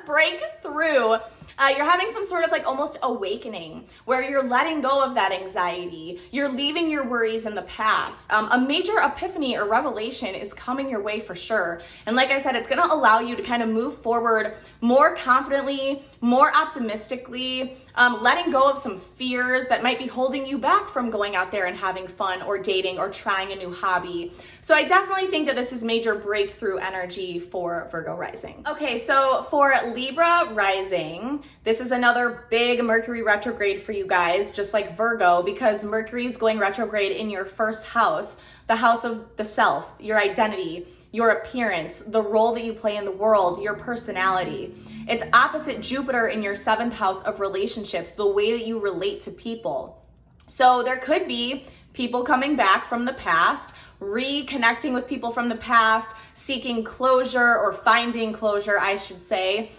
breakthrough. You're having some sort of like almost awakening where you're letting go of that anxiety. You're leaving your worries in the past. A major epiphany or revelation is coming your way for sure. And like I said, it's going to allow you to kind of move forward more confidently, more optimistically, letting go of some fears that might be holding you back from going out there and having fun or dating or trying a new hobby. So I definitely think that this is major breakthrough energy for Virgo rising. Okay, so for Libra rising, this is another big Mercury retrograde for you guys, just like Virgo, because Mercury is going retrograde in your first house, the house of the self, your identity, your appearance, the role that you play in the world, your personality. It's opposite Jupiter in your 7th house of relationships, the way that you relate to people. So there could be people coming back from the past, reconnecting with people from the past, seeking closure or finding closure, I should say,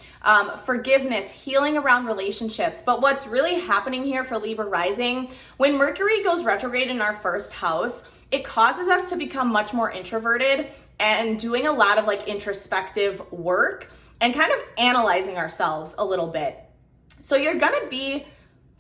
forgiveness, healing around relationships. But what's really happening here for Libra rising, when Mercury goes retrograde in our first house, it causes us to become much more introverted and doing a lot of like introspective work and kind of analyzing ourselves a little bit. So you're gonna be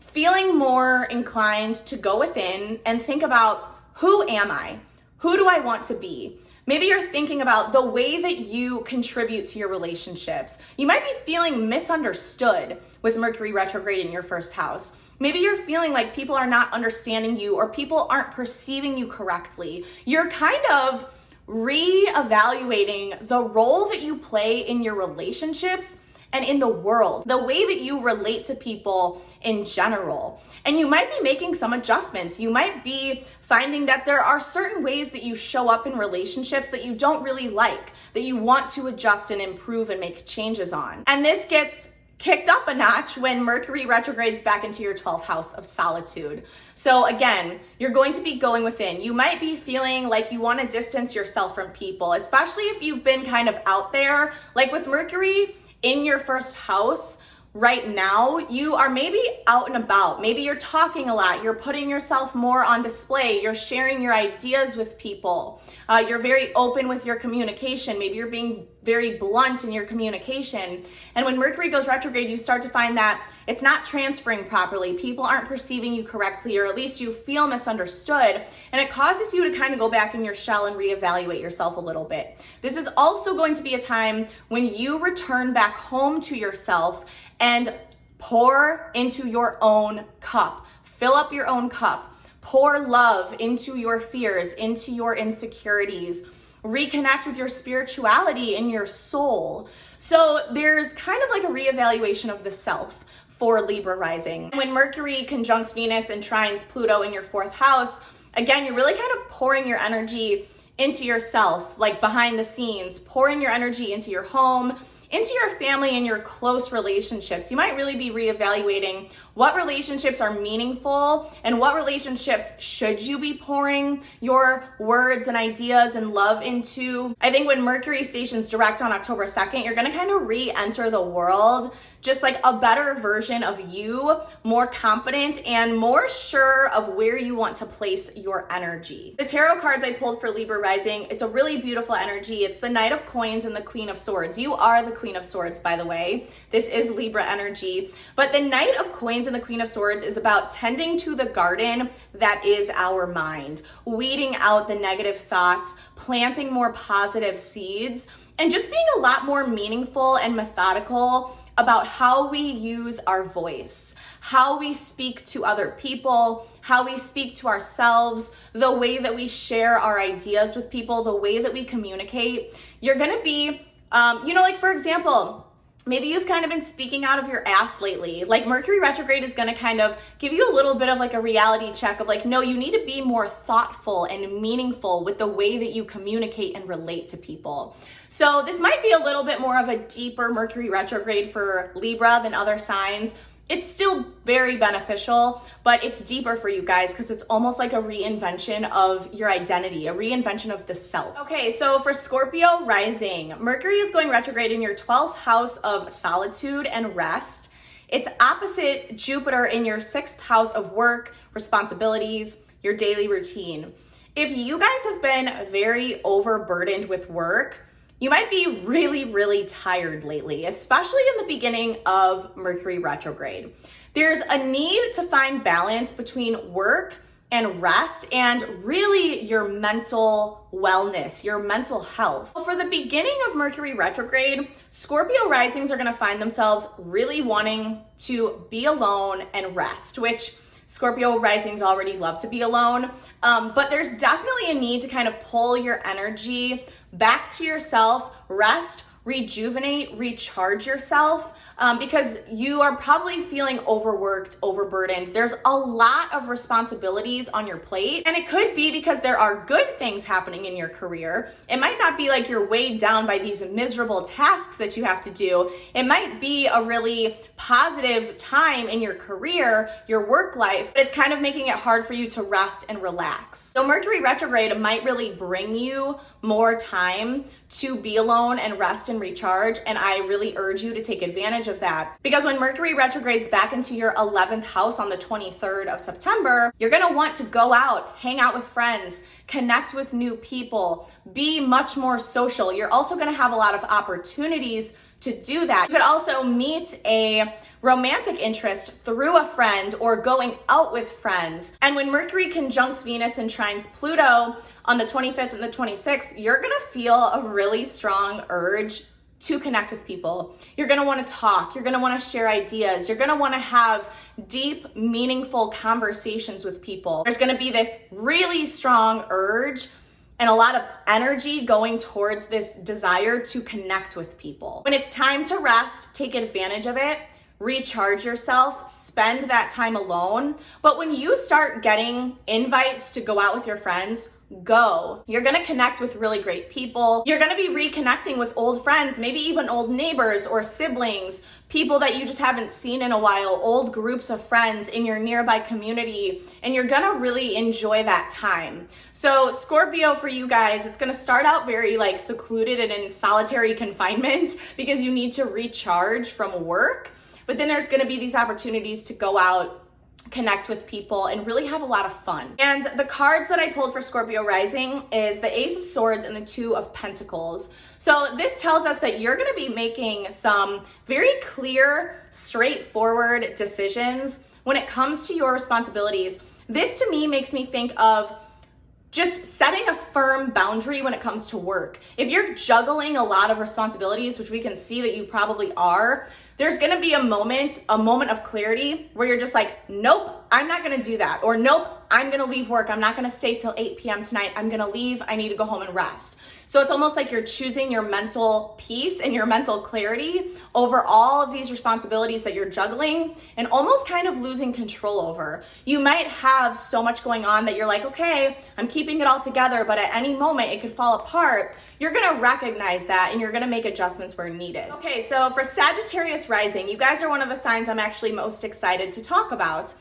feeling more inclined to go within and think about, who am I? Who do I want to be? Maybe you're thinking about the way that you contribute to your relationships. You might be feeling misunderstood with Mercury retrograde in your first house. Maybe you're feeling like people are not understanding you or people aren't perceiving you correctly. You're kind of reevaluating the role that you play in your relationships and in the world, the way that you relate to people in general. And you might be making some adjustments. You might be finding that there are certain ways that you show up in relationships that you don't really like, that you want to adjust and improve and make changes on. And this gets kicked up a notch when Mercury retrogrades back into your 12th house of solitude. So again, you're going to be going within. You might be feeling like you want to distance yourself from people, especially if you've been kind of out there. Like with Mercury in your first house right now, you are maybe out and about. Maybe you're talking a lot. You're putting yourself more on display. You're sharing your ideas with people. You're very open with your communication. Maybe you're being very blunt in your communication. And when Mercury goes retrograde, you start to find that it's not transferring properly. People aren't perceiving you correctly, or at least you feel misunderstood. And it causes you to kind of go back in your shell and reevaluate yourself a little bit. This is also going to be a time when you return back home to yourself and pour into your own cup. Fill up your own cup. Pour love into your fears, into your insecurities. Reconnect with your spirituality and your soul. So there's kind of like a reevaluation of the self for Libra rising. When Mercury conjuncts Venus and trines Pluto in your 4th house, again, you're really kind of pouring your energy into yourself, like behind the scenes, pouring your energy into your home, into your family and your close relationships. You might really be reevaluating what relationships are meaningful and what relationships should you be pouring your words and ideas and love into. I think when Mercury stations direct on October 2nd, you're going to kind of re-enter the world just like a better version of you, more confident and more sure of where you want to place your energy. The tarot cards I pulled for Libra rising, it's a really beautiful energy. It's the Knight of Coins and the Queen of Swords. You are the Queen of Swords, by the way. This is Libra energy. But the Knight of Coins and the Queen of Swords is about tending to the garden that is our mind, weeding out the negative thoughts, planting more positive seeds, and just being a lot more meaningful and methodical about how we use our voice, how we speak to other people, how we speak to ourselves, the way that we share our ideas with people, the way that we communicate. You're gonna be, like for example, maybe you've kind of been speaking out of your ass lately. Like Mercury retrograde is going to kind of give you a little bit of like a reality check of like, no, you need to be more thoughtful and meaningful with the way that you communicate and relate to people. So this might be a little bit more of a deeper Mercury retrograde for Libra than other signs. It's still very beneficial, but it's deeper for you guys because it's almost like a reinvention of your identity, a reinvention of the self. Okay, so for Scorpio rising, Mercury is going retrograde in your 12th house of solitude and rest. It's opposite Jupiter in your 6th house of work, responsibilities, your daily routine. If you guys have been very overburdened with work, You might be really tired lately, especially in the beginning of Mercury retrograde. There's a need to find balance between work and rest and really your mental wellness, your mental health. For the beginning of Mercury retrograde, Scorpio risings are going to find themselves really wanting to be alone and rest, which Scorpio risings already love to be alone. But there's definitely a need to kind of pull your energy back to yourself, rest, rejuvenate, recharge yourself. Because you are probably feeling overworked, overburdened. There's a lot of responsibilities on your plate, and it could be because there are good things happening in your career. It might not be like you're weighed down by these miserable tasks that you have to do. It might be a really positive time in your career, your work life, but it's kind of making it hard for you to rest and relax. So Mercury retrograde might really bring you more time to be alone and rest and recharge, and I really urge you to take advantage of that, because when Mercury retrogrades back into your 11th house on the 23rd of September, you're going to want to go out, hang out with friends, connect with new people, be much more social. You're also going to have a lot of opportunities to do that. You could also meet a romantic interest through a friend or going out with friends. And when Mercury conjuncts Venus and trines Pluto on the 25th and the 26th, you're gonna feel a really strong urge to connect with people. You're gonna wanna talk, you're gonna wanna share ideas, you're gonna wanna have deep, meaningful conversations with people. There's gonna be this really strong urge and a lot of energy going towards this desire to connect with people. When it's time to rest, take advantage of it, recharge yourself, spend that time alone. But when you start getting invites to go out with your friends, go. You're gonna connect with really great people. You're gonna be reconnecting with old friends, maybe even old neighbors or siblings, people that you just haven't seen in a while, old groups of friends in your nearby community, and you're gonna really enjoy that time. So Scorpio, for you guys, it's gonna start out very like secluded and in solitary confinement because you need to recharge from work. But then there's gonna be these opportunities to go out, connect with people, and really have a lot of fun. And the cards that I pulled for Scorpio rising is the Ace of Swords and the Two of Pentacles. So this tells us that you're gonna be making some very clear, straightforward decisions when it comes to your responsibilities. This to me makes me think of just setting a firm boundary when it comes to work. If you're juggling a lot of responsibilities, which we can see that you probably are, there's gonna be a moment of clarity where you're just like, nope, I'm not gonna do that. Or nope, I'm gonna leave work. I'm not gonna stay till 8 p.m. tonight. I'm gonna leave. I need to go home and rest. So it's almost like you're choosing your mental peace and your mental clarity over all of these responsibilities that you're juggling and almost kind of losing control over. You might have so much going on that you're like, okay, I'm keeping it all together, but at any moment it could fall apart. You're gonna recognize that and you're gonna make adjustments where needed. Okay, so for Sagittarius rising, you guys are one of the signs I'm actually most excited to talk about.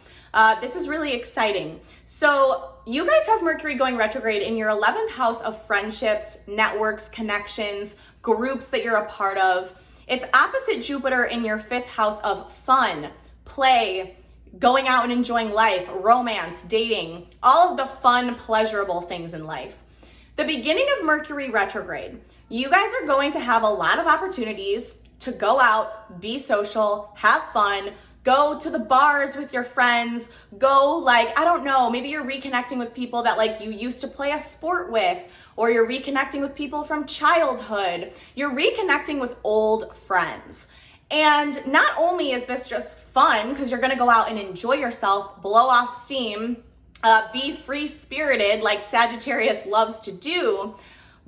This is really exciting. So you guys have Mercury going retrograde in your 11th house of friendships, networks, connections, groups that you're a part of. It's opposite Jupiter in your 5th house of fun, play, going out and enjoying life, romance, dating, all of the fun, pleasurable things in life. The beginning of Mercury retrograde, you guys are going to have a lot of opportunities to go out, be social, have fun, go to the bars with your friends, go like, I don't know, maybe you're reconnecting with people that like you used to play a sport with, or you're reconnecting with people from childhood. You're reconnecting with old friends. And not only is this just fun, because you're gonna go out and enjoy yourself, blow off steam, be free-spirited like Sagittarius loves to do,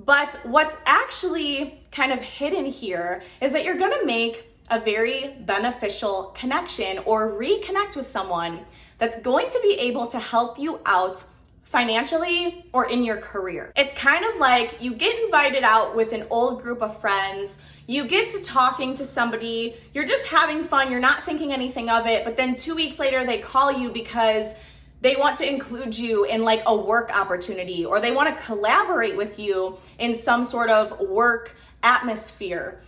but what's actually kind of hidden here is that you're gonna make a very beneficial connection or reconnect with someone that's going to be able to help you out financially or in your career. It's kind of like you get invited out with an old group of friends, you get to talking to somebody, you're just having fun, you're not thinking anything of it, but then 2 weeks later they call you because they want to include you in like a work opportunity, or they want to collaborate with you in some sort of work atmosphere.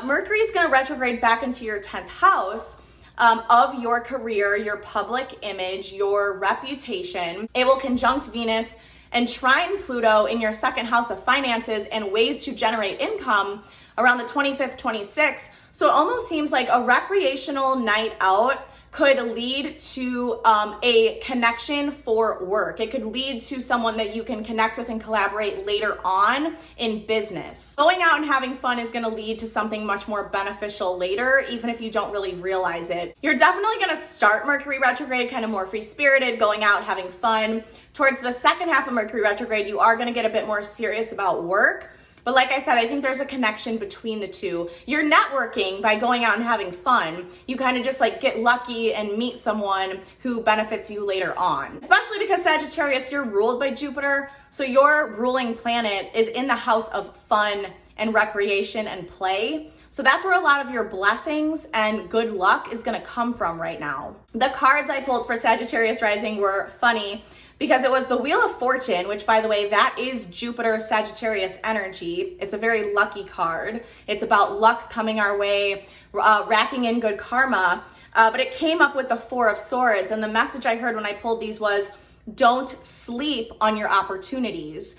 Mercury is going to retrograde back into your 10th house of your career, your public image, your reputation. It will conjunct Venus and trine Pluto in your second house of finances and ways to generate income around the 25th, 26th. So it almost seems like a recreational night out could lead to a connection for work. It could lead to someone that you can connect with and collaborate later on in business. Going out and having fun is gonna lead to something much more beneficial later, even if you don't really realize it. You're definitely gonna start Mercury retrograde kind of more free-spirited, going out, having fun. Towards the second half of Mercury retrograde, you are gonna get a bit more serious about work. But like I said, I think there's a connection between the two. You're networking by going out and having fun. You kind of just like get lucky and meet someone who benefits you later on. Especially because Sagittarius, you're ruled by Jupiter. So your ruling planet is in the house of fun and recreation and play. So that's where a lot of your blessings and good luck is gonna come from right now. The cards I pulled for Sagittarius rising were funny, because it was the Wheel of Fortune, which by the way, that is Jupiter Sagittarius energy. It's a very lucky card. It's about luck coming our way, racking in good karma. But it came up with the Four of Swords. And the message I heard when I pulled these was, don't sleep on your opportunities.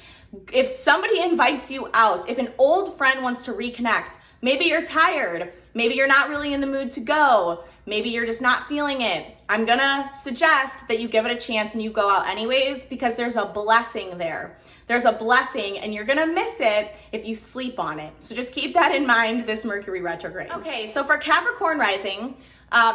If somebody invites you out, if an old friend wants to reconnect, maybe you're tired, maybe you're not really in the mood to go, maybe you're just not feeling it, I'm gonna suggest that you give it a chance and you go out anyways, because there's a blessing there. There's a blessing and you're gonna miss it if you sleep on it. So just keep that in mind this Mercury retrograde. Okay, so for Capricorn rising,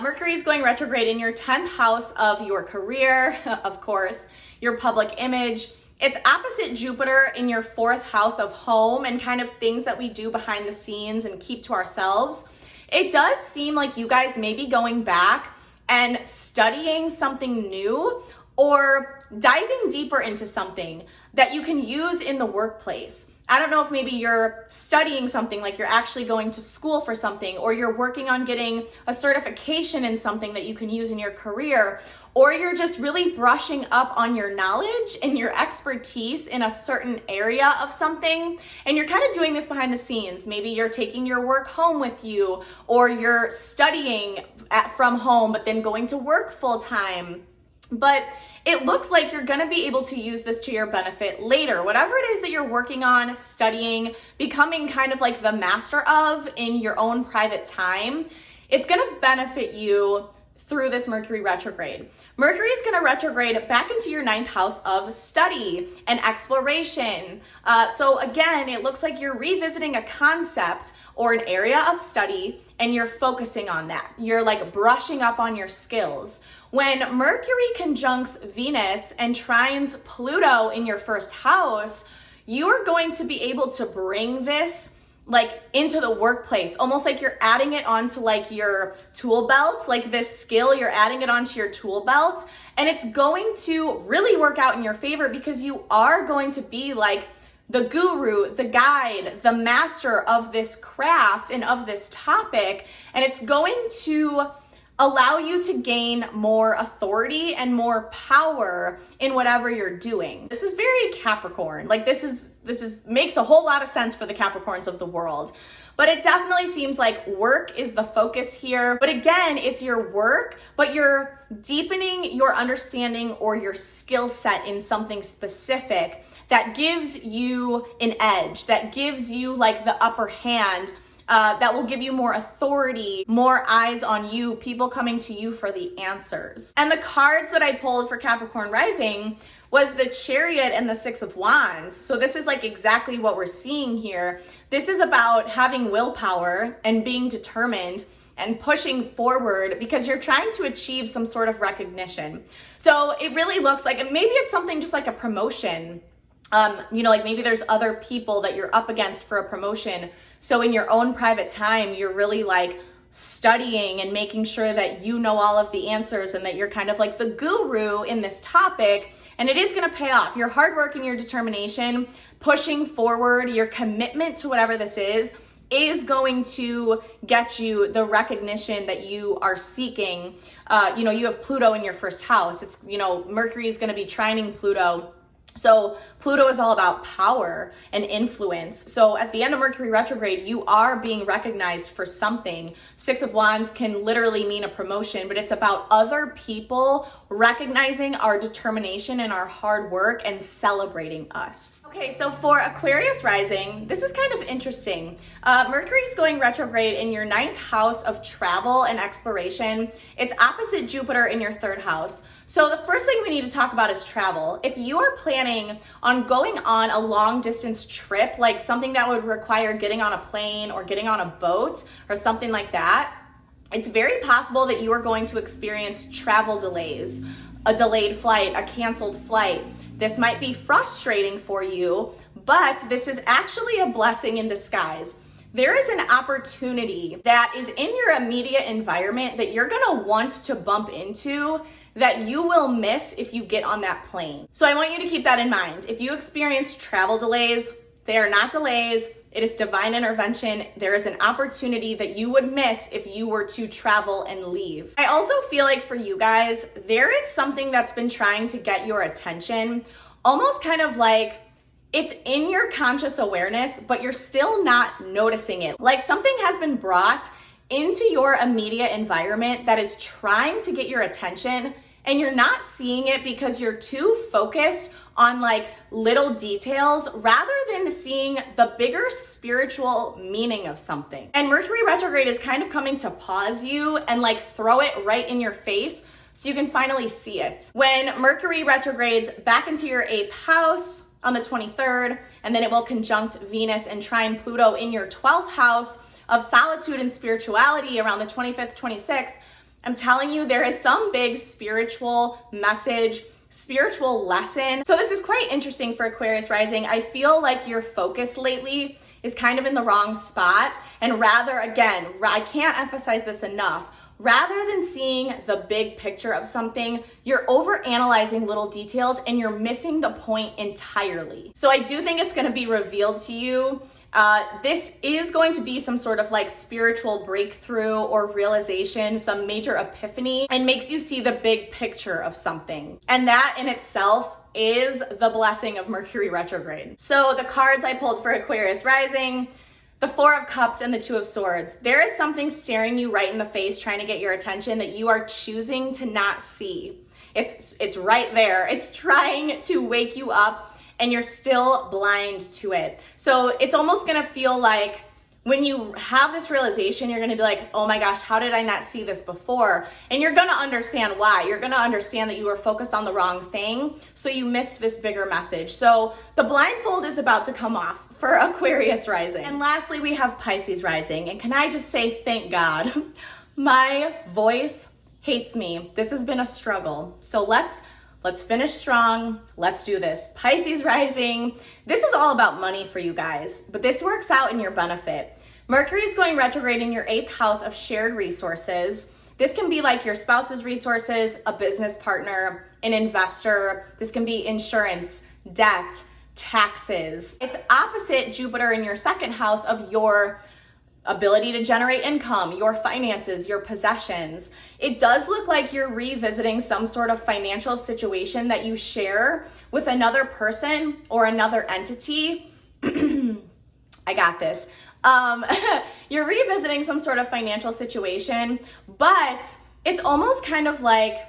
Mercury is going retrograde in your 10th house of your career, of course, your public image. It's opposite Jupiter in your 4th house of home and kind of things that we do behind the scenes and keep to ourselves. It does seem like you guys may be going back and studying something new or diving deeper into something that you can use in the workplace. I don't know if maybe you're studying something, like you're actually going to school for something, or you're working on getting a certification in something that you can use in your career, or you're just really brushing up on your knowledge and your expertise in a certain area of something. And you're kind of doing this behind the scenes. Maybe you're taking your work home with you, or you're studying from home, but then going to work full time. But it looks like you're gonna be able to use this to your benefit later. Whatever it is that you're working on, studying, becoming kind of like the master of in your own private time, it's gonna benefit you through this Mercury retrograde. Mercury is gonna retrograde back into your 9th house of study and exploration. So again, it looks like you're revisiting a concept or an area of study and you're focusing on that. You're like brushing up on your skills. When Mercury conjuncts Venus and trines Pluto in your 1st house, you're going to be able to bring this like into the workplace, almost like you're adding it onto like your tool belt, like this skill, you're adding it onto your tool belt, and it's going to really work out in your favor because you are going to be like the guru, the guide, the master of this craft and of this topic, and it's going to allow you to gain more authority and more power in whatever you're doing. This is very Capricorn. Like this is makes a whole lot of sense for the Capricorns of the world. But it definitely seems like work is the focus here. But again, it's your work, but you're deepening your understanding or your skill set in something specific that gives you an edge, that gives you like the upper hand, that will give you more authority, more eyes on you, people coming to you for the answers. And the cards that I pulled for Capricorn rising was the Chariot and the 6 of Wands. So this is like exactly what we're seeing here. This is about having willpower and being determined and pushing forward because you're trying to achieve some sort of recognition. So it really looks like, and maybe it's something just like a promotion. Like maybe there's other people that you're up against for a promotion. So in your own private time, you're really like studying and making sure that you know all of the answers and that you're kind of like the guru in this topic. And it is going to pay off. Your hard work and your determination, pushing forward, your commitment to whatever this is going to get you the recognition that you are seeking. You have Pluto in your 1st house. It's, Mercury is going to be trining Pluto So Pluto is all about power and influence. So at the end of Mercury retrograde, you are being recognized for something. Six of Wands can literally mean a promotion, but it's about other people recognizing our determination and our hard work and celebrating us. Okay, so for Aquarius rising, this is kind of interesting. Mercury is going retrograde in your 9th house of travel and exploration. It's opposite Jupiter in your 3rd house. So the first thing we need to talk about is travel. If you are planning on going on a long distance trip, like something that would require getting on a plane or getting on a boat or something like that, it's very possible that you are going to experience travel delays, a delayed flight, a canceled flight. This might be frustrating for you, but this is actually a blessing in disguise. There is an opportunity that is in your immediate environment that you're gonna want to bump into that you will miss if you get on that plane. So I want you to keep that in mind. If you experience travel delays, they are not delays. It is divine intervention. There is an opportunity that you would miss if you were to travel and leave. I also feel like for you guys, there is something that's been trying to get your attention, almost kind of like it's in your conscious awareness, but you're still not noticing it. Like something has been brought into your immediate environment that is trying to get your attention, and you're not seeing it because you're too focused on like little details rather than seeing the bigger spiritual meaning of something. And Mercury retrograde is kind of coming to pause you and like throw it right in your face so you can finally see it. When Mercury retrogrades back into your 8th house on the 23rd, and then it will conjunct Venus and trine Pluto in your 12th house of solitude and spirituality around the 25th, 26th, I'm telling you, there is some big spiritual message, spiritual lesson. So this is quite interesting for Aquarius rising. I feel like your focus lately is kind of in the wrong spot. And rather, again, I can't emphasize this enough, rather than seeing the big picture of something, you're overanalyzing little details and you're missing the point entirely. So I do think it's going to be revealed to you. This is going to be some sort of like spiritual breakthrough or realization, some major epiphany, and makes you see the big picture of something. And that in itself is the blessing of Mercury retrograde. So the cards I pulled for Aquarius rising, the 4 of Cups and the 2 of Swords. There is something staring you right in the face, trying to get your attention that you are choosing to not see. It's right there. It's trying to wake you up and you're still blind to it. So it's almost gonna feel like when you have this realization, you're gonna be like, oh my gosh, how did I not see this before? And you're gonna understand why. You're gonna understand that you were focused on the wrong thing, so you missed this bigger message. So the blindfold is about to come off for Aquarius rising. And lastly, we have Pisces rising. And can I just say, thank God, my voice hates me. This has been a struggle. So let's finish strong. Let's do this. Pisces rising. This is all about money for you guys, but this works out in your benefit. Mercury is going retrograde in your 8th house of shared resources. This can be like your spouse's resources, a business partner, an investor. This can be insurance, debt, taxes. It's opposite Jupiter in your 2nd house of your ability to generate income, your finances, your possessions. It does look like you're revisiting some sort of financial situation that you share with another person or another entity. I got this. You're revisiting some sort of financial situation, but it's almost kind of like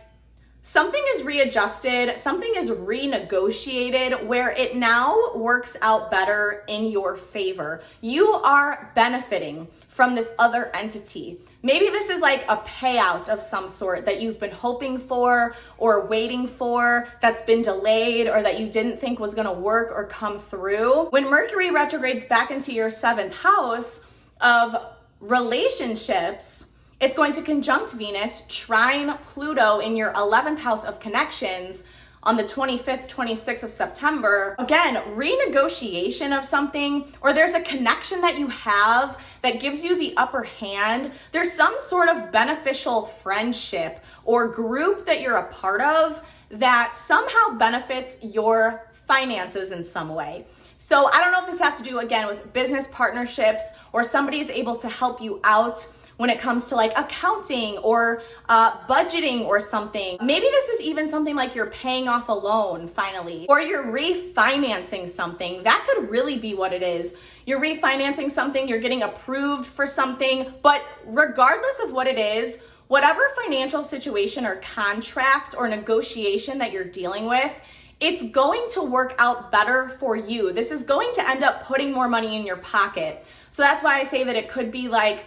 something is readjusted, something is renegotiated where it now works out better in your favor. You are benefiting from this other entity. Maybe this is like a payout of some sort that you've been hoping for or waiting for that's been delayed or that you didn't think was gonna work or come through. When Mercury retrogrades back into your 7th house of relationships, it's going to conjunct Venus, trine Pluto in your 11th house of connections on the 25th, 26th of September. Again, renegotiation of something, or there's a connection that you have that gives you the upper hand. There's some sort of beneficial friendship or group that you're a part of that somehow benefits your finances in some way. So I don't know if this has to do, again, with business partnerships or somebody's able to help you out when it comes to like accounting or budgeting or something. Maybe this is even something like you're paying off a loan finally, or you're refinancing something. That could really be what it is. You're refinancing something, you're getting approved for something, but regardless of what it is, whatever financial situation or contract or negotiation that you're dealing with, it's going to work out better for you. This is going to end up putting more money in your pocket. So that's why I say that it could be like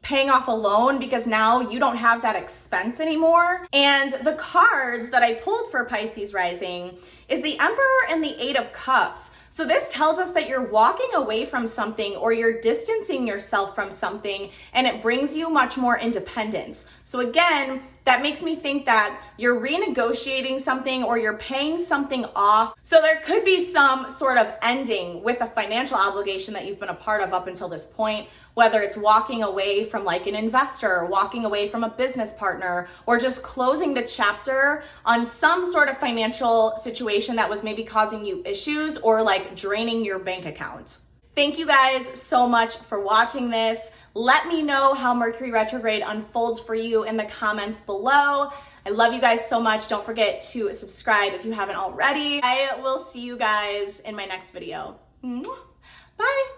paying off a loan, because now you don't have that expense anymore. And the cards that I pulled for Pisces rising is the Emperor and the Eight of Cups. So this tells us that you're walking away from something, or you're distancing yourself from something, and it brings you much more independence. So again, that makes me think that you're renegotiating something or you're paying something off. So there could be some sort of ending with a financial obligation that you've been a part of up until this point, whether it's walking away from like an investor, walking away from a business partner, or just closing the chapter on some sort of financial situation that was maybe causing you issues or like draining your bank account. Thank you guys so much for watching this. Let me know how Mercury retrograde unfolds for you in the comments below. I love you guys so much. Don't forget to subscribe if you haven't already. I will see you guys in my next video. Bye.